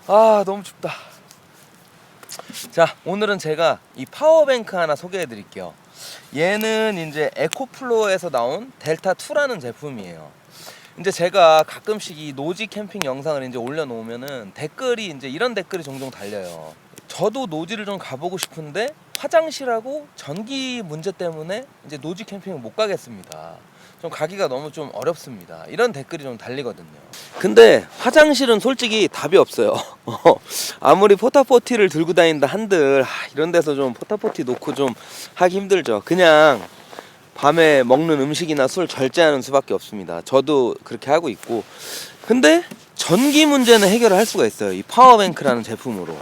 아, 너무 춥다. 자, 오늘은 제가 이 파워뱅크 하나 소개해 드릴게요. 얘는 이제 에코플로어에서 나온 델타2라는 제품이에요. 이제 제가 가끔씩 이 노지 캠핑 영상을 이제 올려놓으면은 댓글이 이제 이런 댓글이 종종 달려요. 저도 노지를 좀 가보고 싶은데 화장실하고 전기 문제 때문에 이제 노지 캠핑을 못 가겠습니다. 좀 가기가 너무 좀 어렵습니다. 이런 댓글이 좀 달리거든요. 근데 화장실은 솔직히 답이 없어요. 아무리 포타포티를 들고 다닌다 한들 이런 데서 좀 포타포티 놓고 좀 하기 힘들죠. 그냥 밤에 먹는 음식이나 술 절제하는 수밖에 없습니다. 저도 그렇게 하고 있고. 근데 전기 문제는 해결을 할 수가 있어요. 이 파워뱅크라는 제품으로.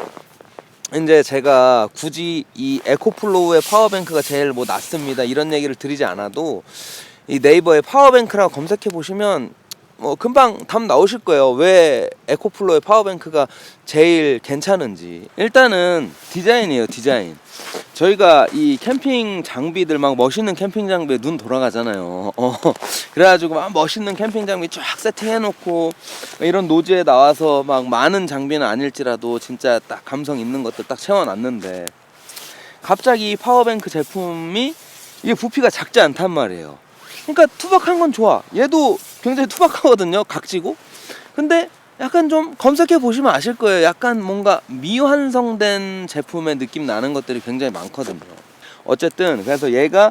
이제 제가 굳이 이 에코플로우의 파워뱅크가 제일 뭐 낫습니다 이런 얘기를 드리지 않아도 이 네이버에 파워뱅크라고 검색해 보시면 뭐 금방 답 나오실 거예요. 왜 에코플로우의 파워뱅크가 제일 괜찮은지. 일단은 디자인이에요. 디자인. 저희가 이 캠핑 장비들 막 멋있는 캠핑 장비에 눈 돌아가잖아요. 그래가지고 막 멋있는 캠핑 장비 쫙 세팅해놓고 이런 노지에 나와서 막 많은 장비는 아닐지라도 진짜 딱 감성 있는 것들 딱 채워놨는데 갑자기 이 파워뱅크 제품이 이게 부피가 작지 않단 말이에요. 그러니까 투박한 건 좋아. 얘도 굉장히 투박하거든요. 각지고. 근데 약간 좀 검색해 보시면 아실 거예요. 약간 뭔가 미완성된 제품의 느낌 나는 것들이 굉장히 많거든요. 어쨌든 그래서 얘가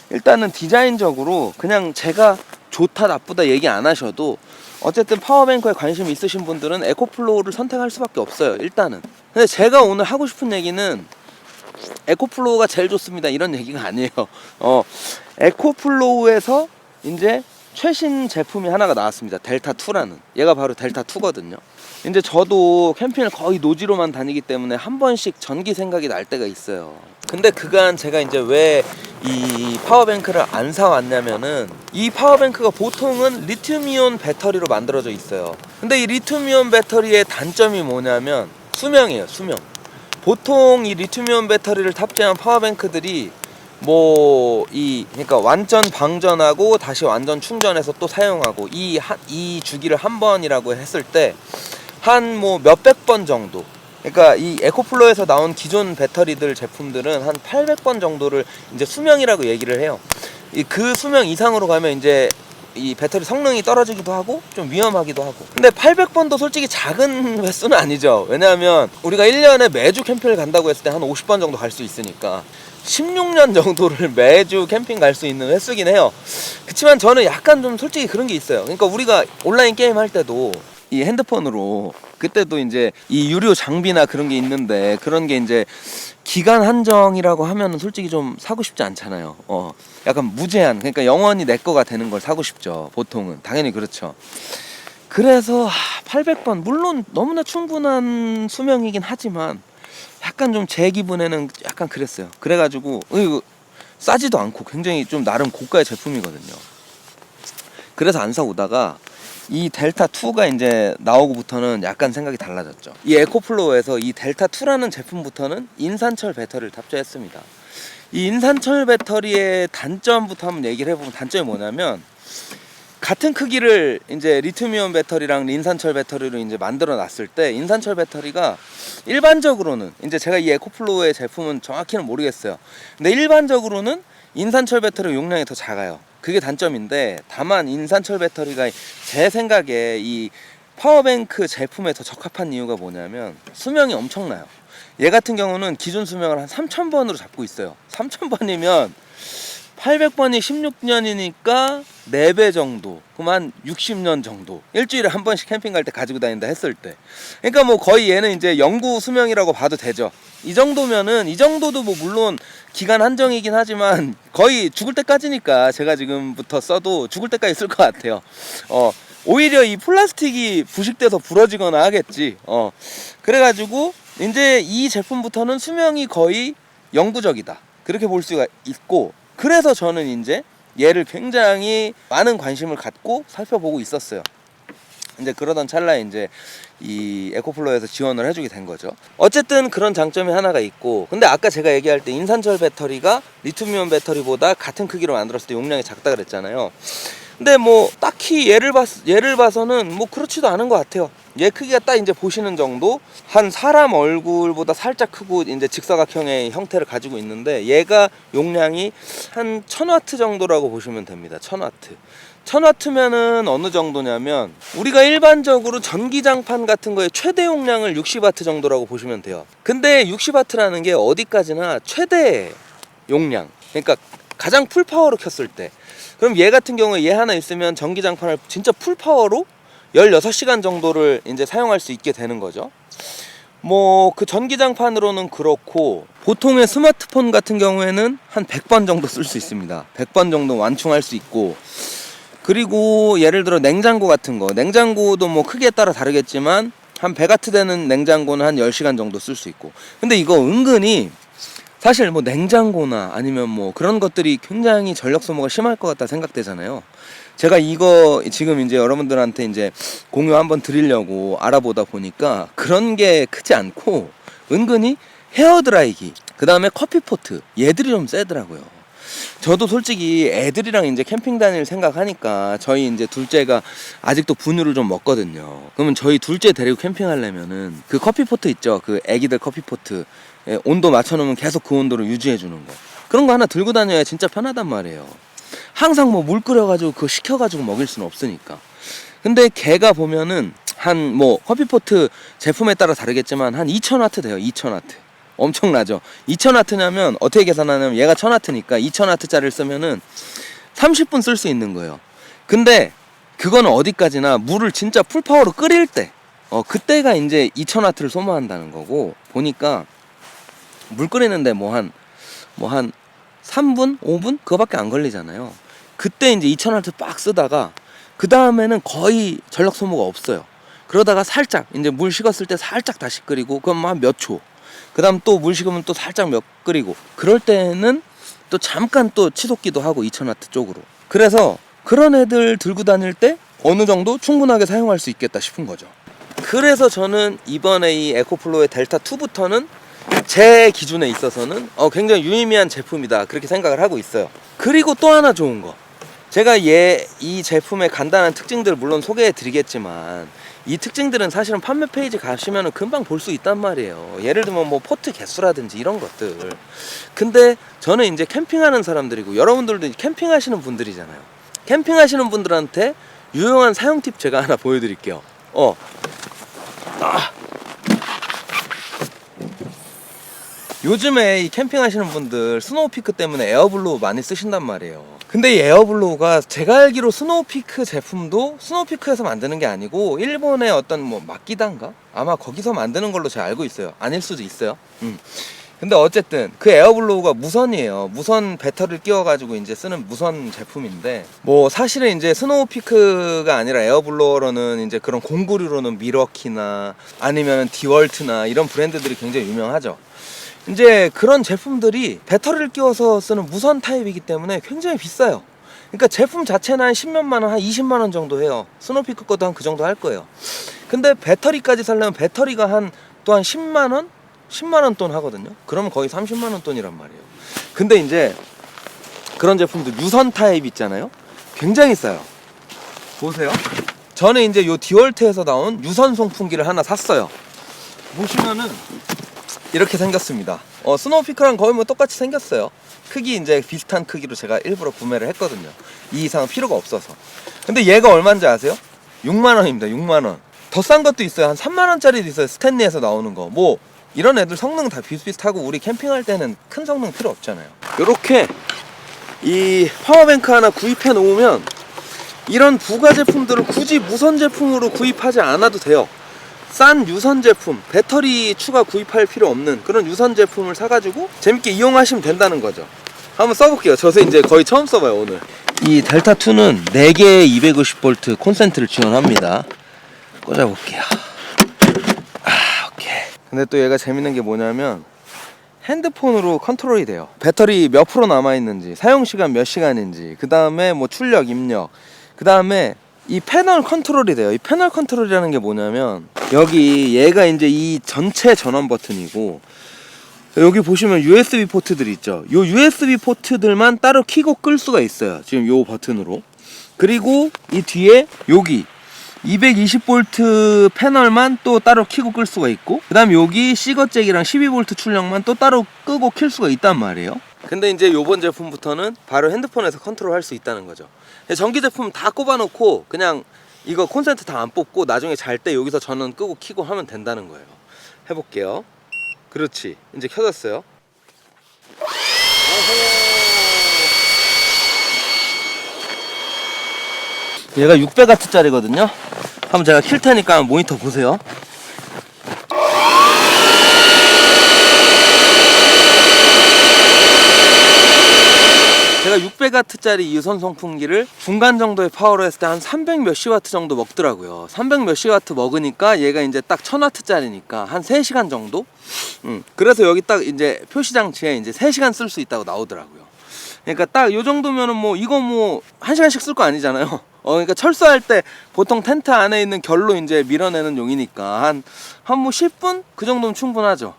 일단은 디자인적으로 그냥 제가 좋다 나쁘다 얘기 안 하셔도 어쨌든 파워뱅크에 관심 있으신 분들은 에코플로우를 선택할 수밖에 없어요. 일단은. 근데 제가 오늘 하고 싶은 얘기는 에코플로우가 제일 좋습니다 이런 얘기가 아니에요. 에코플로우에서 이제 최신 제품이 하나가 나왔습니다. 델타2라는. 얘가 바로 델타2거든요. 이제 저도 캠핑을 거의 노지로만 다니기 때문에 한 번씩 전기 생각이 날 때가 있어요. 근데 그간 제가 이제 왜 이 파워뱅크를 안 사왔냐면은 이 파워뱅크가 보통은 리튬이온 배터리로 만들어져 있어요. 근데 이 리튬이온 배터리의 단점이 뭐냐면 수명이에요. 수명. 보통 이 리튬이온 배터리를 탑재한 파워뱅크들이 그러니까 완전 방전하고 다시 완전 충전해서 또 사용하고 이 주기를 한 번이라고 했을 때 한 뭐 몇백 번 정도. 그러니까 이 에코플로에서 나온 기존 배터리들 제품들은 한 800번 정도를 이제 수명이라고 얘기를 해요. 그 수명 이상으로 가면 이제 이 배터리 성능이 떨어지기도 하고 좀 위험하기도 하고. 근데 800번도 솔직히 작은 횟수는 아니죠. 왜냐하면 우리가 1년에 매주 캠핑을 간다고 했을 때 한 50번 정도 갈 수 있으니까 16년 정도를 매주 캠핑 갈 수 있는 횟수긴 해요. 그치만 저는 약간 좀 솔직히 그런 게 있어요. 그러니까 우리가 온라인 게임 할 때도 이 핸드폰으로 그때도 이제 이 유료 장비나 그런 게 있는데 그런 게 이제 기간 한정이라고 하면은 솔직히 좀 사고 싶지 않잖아요. 약간 무제한, 그러니까 영원히 내 거가 되는 걸 사고 싶죠. 보통은 당연히 그렇죠. 그래서 800번 물론 너무나 충분한 수명이긴 하지만 약간 좀 제 기분에는 약간 그랬어요. 그래가지고 이거 싸지도 않고 굉장히 좀 나름 고가의 제품이거든요. 그래서 안 사오다가 이 델타2가 이제 나오고부터는 약간 생각이 달라졌죠. 이 에코플로우에서 이 델타2라는 제품부터는 인산철 배터리를 탑재했습니다. 이 인산철 배터리의 단점부터 한번 얘기를 해보면 단점이 뭐냐면 같은 크기를 이제 리튬이온 배터리랑 인산철 배터리로 이제 만들어 놨을 때 인산철 배터리가 일반적으로는 이제 제가 이 에코플로우의 제품은 정확히는 모르겠어요. 근데 일반적으로는 인산철 배터리 용량이 더 작아요. 그게 단점인데 다만 인산철 배터리가 제 생각에 이 파워뱅크 제품에 더 적합한 이유가 뭐냐면 수명이 엄청나요. 얘 같은 경우는 기존 수명을 한 3000번으로 잡고 있어요. 3000번이면 800번이 16년이니까 4배 정도, 그럼 한 60년 정도. 일주일에 한 번씩 캠핑 갈 때 가지고 다닌다 했을 때. 그러니까 뭐 거의 얘는 이제 영구 수명이라고 봐도 되죠. 이 정도면은, 이 정도도 뭐 물론 기간 한정이긴 하지만 거의 죽을 때까지니까 제가 지금부터 써도 죽을 때까지 쓸 것 같아요. 오히려 이 플라스틱이 부식돼서 부러지거나 하겠지. 그래가지고 이제 이 제품부터는 수명이 거의 영구적이다. 그렇게 볼 수가 있고, 그래서 저는 이제 얘를 굉장히 많은 관심을 갖고 살펴보고 있었어요. 이제 그러던 찰나에 이제 이 에코플로우에서 지원을 해주게 된 거죠. 어쨌든 그런 장점이 하나가 있고, 근데 아까 제가 얘기할 때 인산철 배터리가 리튬이온 배터리보다 같은 크기로 만들었을 때 용량이 작다 그랬잖아요. 근데 뭐 딱히 얘를 봐서는 뭐 그렇지도 않은 것 같아요. 얘 크기가 딱 이제 보시는 정도, 한 사람 얼굴보다 살짝 크고 이제 직사각형의 형태를 가지고 있는데, 얘가 용량이 한 1000W 정도라고 보시면 됩니다. 1000W. 1000W면은 어느 정도냐면 우리가 일반적으로 전기장판 같은 거에 최대 용량을 60W 정도라고 보시면 돼요. 근데 60W라는 게 어디까지나 최대 용량, 그러니까 가장 풀파워로 켰을 때, 그럼 얘 같은 경우에 얘 하나 있으면 전기장판을 진짜 풀파워로 16시간 정도를 이제 사용할 수 있게 되는 거죠. 뭐 그 전기장판으로는 그렇고, 보통의 스마트폰 같은 경우에는 한 100번 정도 쓸 수 있습니다. 100번 정도 완충할 수 있고, 그리고 예를 들어 냉장고 같은 거, 냉장고도 뭐 크기에 따라 다르겠지만 한 100W 되는 냉장고는 한 10시간 정도 쓸 수 있고. 근데 이거 은근히 사실 뭐 냉장고나 아니면 뭐 그런 것들이 굉장히 전력 소모가 심할 것 같다 생각되잖아요. 제가 이거 지금 이제 여러분들한테 이제 공유 한번 드리려고 알아보다 보니까 그런 게 크지 않고, 은근히 헤어드라이기, 그 다음에 커피포트, 얘들이 좀 세더라고요. 저도 솔직히 애들이랑 이제 캠핑 다닐 생각하니까, 저희 이제 둘째가 아직도 분유를 좀 먹거든요. 그러면 저희 둘째 데리고 캠핑하려면은 그 커피포트 있죠, 그 애기들 커피포트, 온도 맞춰놓으면 계속 그 온도를 유지해주는 거, 그런 거 하나 들고 다녀야 진짜 편하단 말이에요. 항상 뭐 물 끓여가지고 그거 식혀가지고 먹일 수는 없으니까. 근데 걔가 보면은 한 뭐 커피포트 제품에 따라 다르겠지만 한 2000W 돼요. 2000W. 엄청나죠. 2000W냐면 어떻게 계산하냐면, 얘가 1000W니까 2000W짜리를 쓰면은 30분 쓸 수 있는 거예요. 근데 그거는 어디까지나 물을 진짜 풀파워로 끓일 때, 그때가 이제 2000W를 소모한다는 거고, 보니까 물 끓이는데 뭐 한 3분? 5분? 그거밖에 안 걸리잖아요. 그때 이제 2000W 빡 쓰다가 그 다음에는 거의 전력 소모가 없어요. 그러다가 살짝 이제 물 식었을 때 살짝 다시 끓이고, 그럼 한 몇 초, 그 다음 또 물 식으면 또 살짝 끓이고, 그럴 때는 또 잠깐 또 치솟기도 하고 2000W 쪽으로. 그래서 그런 애들 들고 다닐 때 어느 정도 충분하게 사용할 수 있겠다 싶은 거죠. 그래서 저는 이번에 이 에코플로의 델타2부터는 제 기준에 있어서는 굉장히 유의미한 제품이다, 그렇게 생각을 하고 있어요. 그리고 또 하나 좋은 거, 제가 이 제품의 간단한 특징들 물론 소개해 드리겠지만, 이 특징들은 사실은 판매 페이지 가시면 금방 볼 수 있단 말이에요. 예를 들면 뭐 포트 개수라든지 이런 것들. 근데 저는 이제 캠핑하는 사람들이고, 여러분들도 캠핑하시는 분들이잖아요. 캠핑하시는 분들한테 유용한 사용 팁 제가 하나 보여드릴게요. 요즘에 이 캠핑하시는 분들 스노우피크 때문에 에어블로우 많이 쓰신단 말이에요. 근데 이 에어블로우가 제가 알기로 스노우피크 제품도 스노우피크에서 만드는 게 아니고 일본의 어떤 뭐 마키단가? 아마 거기서 만드는 걸로 제가 알고 있어요. 아닐 수도 있어요. 근데 어쨌든 그 에어블로우가 무선이에요. 무선 배터리를 끼워가지고 이제 쓰는 무선 제품인데, 뭐 사실은 이제 스노우피크가 아니라 에어블로어로는 이제 그런 공구류로는 미러키나 아니면 디월트나 이런 브랜드들이 굉장히 유명하죠. 이제 그런 제품들이 배터리를 끼워서 쓰는 무선 타입이기 때문에 굉장히 비싸요. 그러니까 제품 자체는 한 10몇만 원, 한 20만 원 정도 해요. 스노우피크 것도 한 그 정도 할 거예요. 근데 배터리까지 사려면 배터리가 또 한 10만 원? 10만 원 돈 하거든요. 그러면 거의 30만 원 돈이란 말이에요. 근데 이제 그런 제품들 유선 타입 있잖아요. 굉장히 싸요. 보세요. 저는 이제 요 디월트에서 나온 유선 송풍기를 하나 샀어요. 보시면은 이렇게 생겼습니다. 스노우피크랑 거의 뭐 똑같이 생겼어요. 크기 이제 비슷한 크기로 제가 일부러 구매를 했거든요. 이 이상은 필요가 없어서. 근데 얘가 얼마인지 아세요? 6만 원입니다. 6만 원. 더 싼 것도 있어요. 한 3만 원짜리도 있어요. 스탠리에서 나오는 거. 뭐 이런 애들 성능 다 비슷비슷하고, 우리 캠핑할 때는 큰 성능 필요 없잖아요. 요렇게 이 파워뱅크 하나 구입해 놓으면 이런 부가 제품들을 굳이 무선 제품으로 구입하지 않아도 돼요. 싼 유선 제품, 배터리 추가 구입할 필요 없는 그런 유선 제품을 사가지고 재밌게 이용하시면 된다는 거죠. 한번 써볼게요. 저도 이제 거의 처음 써봐요, 오늘. 이 델타2는 4개의 250V 콘센트를 지원합니다. 꽂아볼게요. 오케이. 근데 또 얘가 재밌는 게 뭐냐면 핸드폰으로 컨트롤이 돼요. 배터리 몇 프로 남아있는지, 사용시간 몇 시간인지, 그 다음에 뭐 출력, 입력, 그 다음에 이 패널 컨트롤이 돼요. 이 패널 컨트롤이라는 게 뭐냐면, 여기 얘가 이제 이 전체 전원 버튼이고, 여기 보시면 USB 포트들이 있죠. 요 USB 포트들만 따로 켜고 끌 수가 있어요. 지금 요 버튼으로. 그리고 이 뒤에 여기 220V 패널만 또 따로 켜고 끌 수가 있고, 그 다음 여기 C거잭이랑 12V 출력만 또 따로 끄고 켤 수가 있단 말이에요. 근데 이제 요번 제품부터는 바로 핸드폰에서 컨트롤 할 수 있다는 거죠. 전기 제품 다 꼽아 놓고 그냥 이거 콘센트 다 안 뽑고 나중에 잘 때 여기서 전원 끄고 켜고 하면 된다는 거예요. 해볼게요. 그렇지, 이제 켜졌어요. 얘가 600W짜리거든요. 한번 제가 킬 테니까 모니터 보세요. 제가 600W짜리 유선 송풍기를 중간 정도의 파워로 했을 때 한 300 몇십 와트 정도 먹더라고요. 300 몇십 와트 먹으니까 얘가 이제 딱 1000W짜리니까 한 3시간 정도? 그래서 여기 딱 이제 표시장치에 이제 3시간 쓸 수 있다고 나오더라고요. 그러니까 딱 요 정도면은 뭐 이거 뭐 1시간씩 쓸 거 아니잖아요. 그러니까 철수할 때 보통 텐트 안에 있는 결로 이제 밀어내는 용이니까 한 뭐 10분? 그 정도면 충분하죠.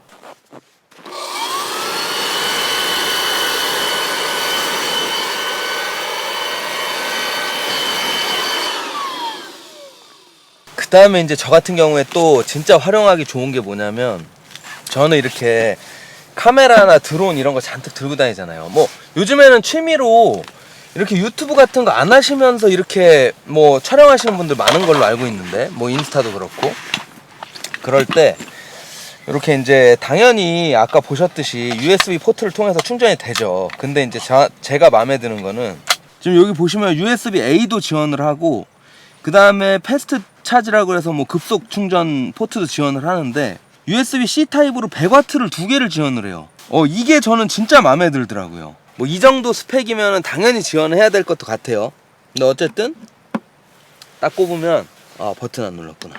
그 다음에 이제 저 같은 경우에 또 진짜 활용하기 좋은 게 뭐냐면, 저는 이렇게 카메라나 드론 이런 거 잔뜩 들고 다니잖아요. 뭐 요즘에는 취미로 이렇게 유튜브 같은 거 안 하시면서 이렇게 뭐 촬영하시는 분들 많은 걸로 알고 있는데, 뭐 인스타도 그렇고. 그럴 때 이렇게 이제 당연히 아까 보셨듯이 USB 포트를 통해서 충전이 되죠. 근데 이제 제가 마음에 드는 거는 지금 여기 보시면 USB-A도 지원을 하고, 그 다음에 패스트 차지라고 해서 뭐 급속 충전 포트도 지원을 하는데, USB-C 타입으로 100W를 2개를 지원을 해요. 이게 저는 진짜 마음에 들더라고요. 뭐 이 정도 스펙이면 당연히 지원해야 될 것도 같아요. 근데 어쨌든 딱 꼽으면, 버튼 안 눌렀구나.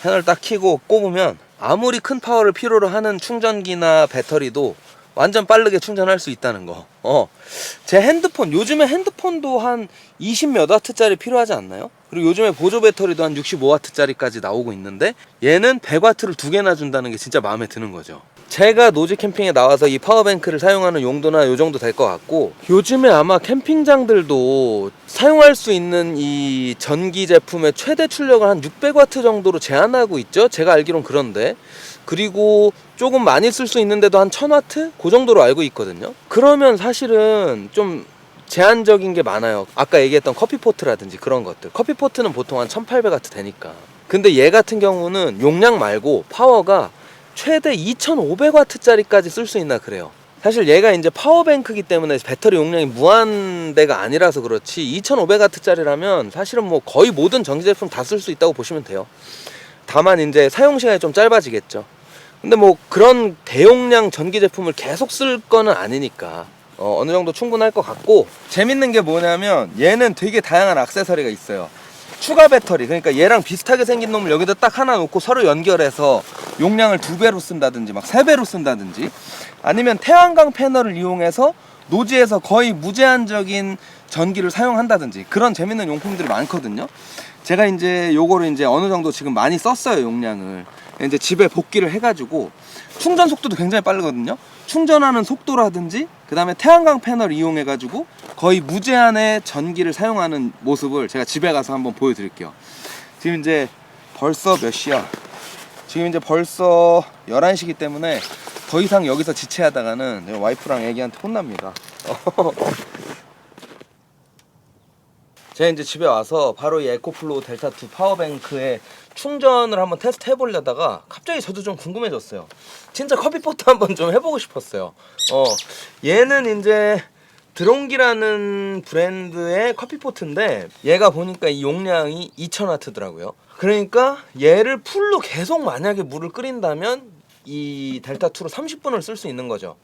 패널 딱 켜고 꼽으면 아무리 큰 파워를 필요로 하는 충전기나 배터리도 완전 빠르게 충전할 수 있다는 거. 제 핸드폰, 요즘에 핸드폰도 한 20 몇 와트짜리 필요하지 않나요? 그리고 요즘에 보조 배터리도 한 65W짜리까지 나오고 있는데, 얘는 100W를 2개나 준다는 게 진짜 마음에 드는 거죠. 제가 노지 캠핑에 나와서 이 파워뱅크를 사용하는 용도나 요 정도 될 것 같고, 요즘에 아마 캠핑장들도 사용할 수 있는 이 전기 제품의 최대 출력을 한 600W 정도로 제한하고 있죠. 제가 알기론 그런데. 그리고 조금 많이 쓸 수 있는데도 한 1000W? 그 정도로 알고 있거든요. 그러면 사실은 좀 제한적인 게 많아요. 아까 얘기했던 커피포트라든지 그런 것들. 커피포트는 보통 한 1800W 되니까. 근데 얘 같은 경우는 용량 말고 파워가 최대 2500W짜리까지 쓸 수 있나 그래요. 사실 얘가 이제 파워뱅크이기 때문에 배터리 용량이 무한대가 아니라서 그렇지, 2500W짜리라면 사실은 뭐 거의 모든 전기 제품 다 쓸 수 있다고 보시면 돼요. 다만 이제 사용 시간이 좀 짧아지겠죠. 근데 뭐 그런 대용량 전기 제품을 계속 쓸 거는 아니니까 어느 정도 충분할 것 같고, 재밌는 게 뭐냐면 얘는 되게 다양한 액세서리가 있어요. 추가 배터리, 그러니까 얘랑 비슷하게 생긴 놈을 여기다 딱 하나 놓고 서로 연결해서 용량을 2배로 쓴다든지 막 3배로 쓴다든지, 아니면 태양광 패널을 이용해서 노지에서 거의 무제한적인 전기를 사용한다든지, 그런 재밌는 용품들이 많거든요. 제가 이제 요거를 이제 어느 정도 지금 많이 썼어요, 용량을. 이제 집에 복귀를 해가지고 충전 속도도 굉장히 빠르거든요. 충전하는 속도라든지, 그 다음에 태양광 패널 이용해가지고 거의 무제한의 전기를 사용하는 모습을 제가 집에 가서 한번 보여드릴게요. 지금 이제 벌써 몇 시야? 지금 이제 벌써 11시기 때문에 더 이상 여기서 지체하다가는 와이프랑 애기한테 혼납니다. 제가 이제 집에 와서 바로 이 에코플로우 델타2 파워뱅크에 충전을 한번 테스트 해보려다가 갑자기 저도 좀 궁금해졌어요. 진짜 커피포트 한번 좀 해보고 싶었어요. 얘는 이제 드론기라는 브랜드의 커피포트인데, 얘가 보니까 이 용량이 2000W더라고요. 그러니까 얘를 풀로 계속 만약에 물을 끓인다면 이 델타2로 30분을 쓸 수 있는 거죠.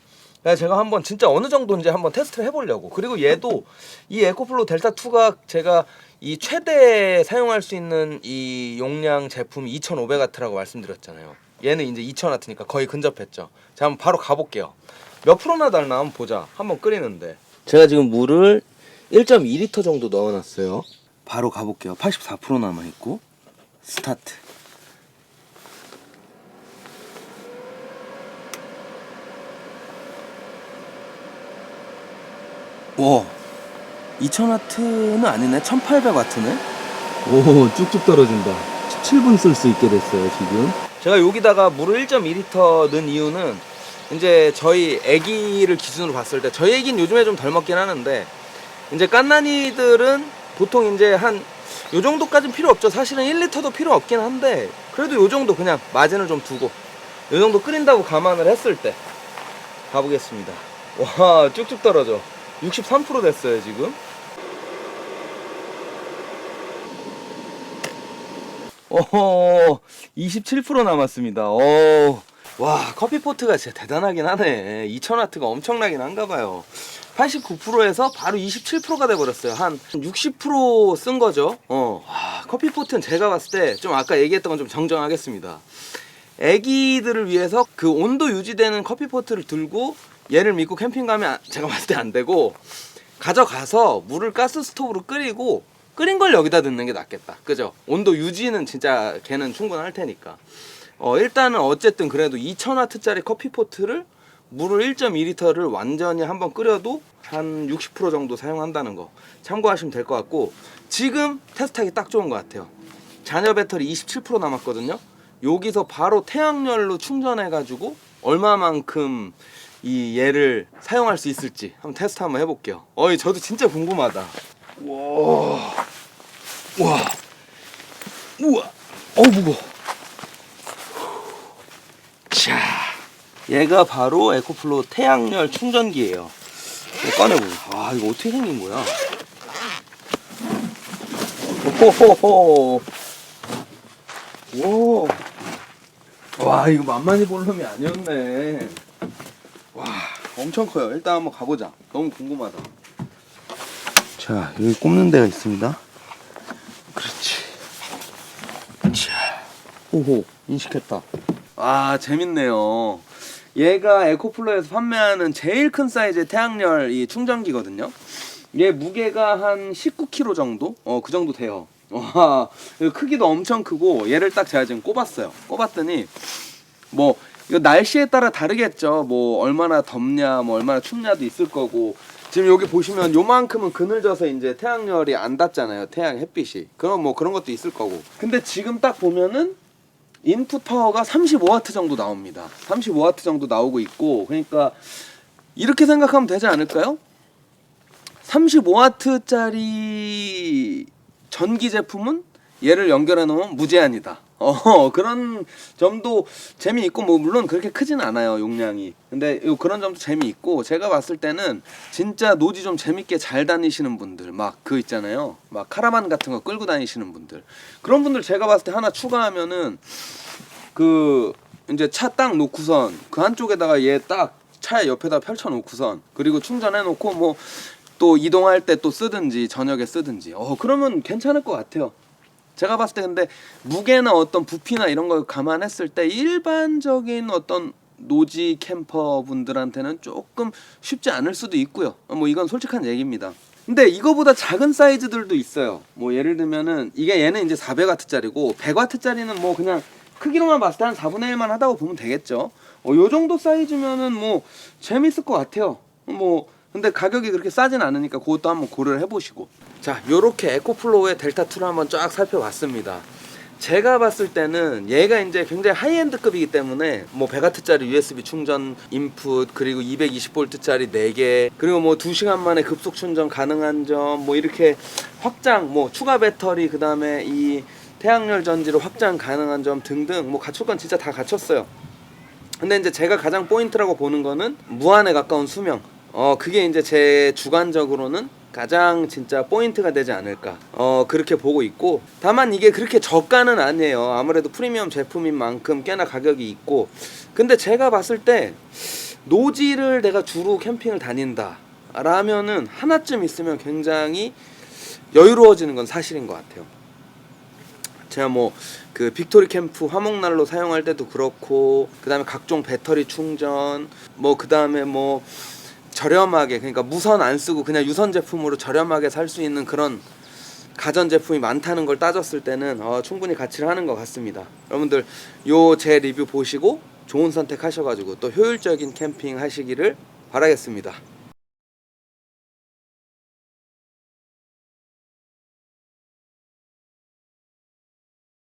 그래서 제가 한번 진짜 어느 정도인지 한번 테스트를 해보려고. 그리고 얘도 이 에코플로우 델타2가 제가 이 최대 사용할 수 있는 이 용량 제품이 2500W라고 말씀드렸잖아요. 얘는 이제 2000W니까 거의 근접했죠. 자, 한번 바로 가볼게요. 몇 프로나 달나 한번 보자. 한번 끓이는데. 제가 지금 물을 1.2L 정도 넣어놨어요. 바로 가볼게요. 84% 남아있고. 스타트. 와, 2000W는 아니네. 1800W네. 오, 쭉쭉 떨어진다. 17분 쓸 수 있게 됐어요, 지금. 제가 여기다가 물을 1.2L 넣은 이유는 이제 저희 애기를 기준으로 봤을 때, 저희 애기는 요즘에 좀 덜 먹긴 하는데 이제 깐난이들은 보통 이제 한 요 정도까지는 필요 없죠. 사실은 1L도 필요 없긴 한데 그래도 요 정도 그냥 마진을 좀 두고 요 정도 끓인다고 감안을 했을 때 가보겠습니다. 와, 쭉쭉 떨어져. 63% 됐어요 지금. 오, 27% 남았습니다. 오, 와, 커피포트가 진짜 대단하긴 하네. 2000W가 엄청나긴 한가 봐요. 89%에서 바로 27%가 돼버렸어요. 한 60%쓴 거죠. 와, 커피포트는 제가 봤을 때 좀 아까 얘기했던 건 좀 정정하겠습니다. 애기들을 위해서 그 온도 유지되는 커피포트를 들고 얘를 믿고 캠핑 가면 제가 봤을 때 안 되고, 가져가서 물을 가스 스토브로 끓이고 끓인 걸 여기다 넣는 게 낫겠다. 그죠? 온도 유지는 진짜 걔는 충분할 테니까. 일단은 어쨌든 그래도 2000W짜리 커피포트를 물을 1.2L를 완전히 한번 끓여도 한 60% 정도 사용한다는 거 참고하시면 될 것 같고, 지금 테스트하기 딱 좋은 것 같아요. 잔여 배터리 27% 남았거든요. 여기서 바로 태양열로 충전해가지고 얼마만큼 이 얘를 사용할 수 있을지 한번 테스트 한번 해볼게요. 저도 진짜 궁금하다. 와, 와, 우와, 무거워. 자, 얘가 바로 에코플로우 태양열 충전기예요. 꺼내보자. 아, 이거 어떻게 생긴 거야? 오호호호. 오. 와, 이거 만만히 볼 놈이 아니었네. 와, 엄청 커요. 일단 한번 가보자. 너무 궁금하다. 자, 여기 꼽는 데가 있습니다. 그렇지. 자, 오호, 인식했다. 아, 재밌네요. 얘가 에코플로에서 판매하는 제일 큰 사이즈의 태양열 이 충전기거든요. 얘 무게가 한 19kg 정도? 그 정도 돼요. 와, 크기도 엄청 크고, 얘를 딱 제가 지금 꼽았어요. 꼽았더니 뭐 이거 날씨에 따라 다르겠죠. 뭐 얼마나 덥냐, 뭐 얼마나 춥냐도 있을 거고. 지금 여기 보시면 요만큼은 그늘져서 이제 태양열이 안 닿잖아요. 태양 햇빛이. 그럼 뭐 그런 것도 있을 거고. 근데 지금 딱 보면은 인풋 파워가 35W 정도 나옵니다. 35W 정도 나오고 있고, 그러니까 이렇게 생각하면 되지 않을까요? 35W짜리 전기 제품은 얘를 연결해 놓으면 무제한이다. 그런 점도 재미있고, 뭐 물론 그렇게 크진 않아요, 용량이. 근데 그런 점도 재미있고, 제가 봤을 때는 진짜 노지 좀 재밌게 잘 다니시는 분들, 막 그 있잖아요, 막 카라반 같은 거 끌고 다니시는 분들, 그런 분들 제가 봤을 때 하나 추가하면은 그 이제 차 딱 놓고선 그 한쪽에다가 얘 딱 차 옆에다 펼쳐 놓고선, 그리고 충전해 놓고 뭐 또 이동할 때 또 쓰든지 저녁에 쓰든지, 그러면 괜찮을 것 같아요. 제가 봤을 때. 근데 무게나 어떤 부피나 이런 걸 감안했을 때 일반적인 어떤 노지 캠퍼 분들한테는 조금 쉽지 않을 수도 있고요. 뭐 이건 솔직한 얘기입니다. 근데 이거보다 작은 사이즈들도 있어요. 뭐 예를 들면은 얘는 이제 400W짜리고 100W짜리는 뭐 그냥 크기로만 봤을 때 한 4분의 1만 하다고 보면 되겠죠. 요 정도 사이즈면은 뭐 재밌을 것 같아요. 뭐 근데 가격이 그렇게 싸진 않으니까 그것도 한번 고려를 해보시고. 자, 요렇게 에코플로우의 델타2를 한번 쫙 살펴봤습니다. 제가 봤을 때는 얘가 이제 굉장히 하이엔드급이기 때문에 뭐 100W짜리 USB 충전 인풋, 그리고 220V짜리 4개, 그리고 뭐 2시간 만에 급속 충전 가능한 점, 뭐 이렇게 확장, 뭐 추가 배터리, 그 다음에 이 태양열 전지로 확장 가능한 점 등등, 뭐 갖출 건 진짜 다 갖췄어요. 근데 이제 제가 가장 포인트라고 보는 거는 무한에 가까운 수명. 그게 이제 제 주관적으로는 가장 진짜 포인트가 되지 않을까, 그렇게 보고 있고, 다만 이게 그렇게 저가는 아니에요. 아무래도 프리미엄 제품인 만큼 꽤나 가격이 있고. 근데 제가 봤을 때 노지를 내가 주로 캠핑을 다닌다 라면은 하나쯤 있으면 굉장히 여유로워지는 건 사실인 것 같아요. 제가 뭐 그 빅토리 캠프 화목난로 사용할 때도 그렇고, 그 다음에 각종 배터리 충전, 뭐 그 다음에 뭐 저렴하게, 그러니까 무선 안 쓰고 그냥 유선 제품으로 저렴하게 살 수 있는 그런 가전 제품이 많다는 걸 따졌을 때는 충분히 가치를 하는 것 같습니다. 여러분들 요 제 리뷰 보시고 좋은 선택 하셔가지고 또 효율적인 캠핑 하시기를 바라겠습니다.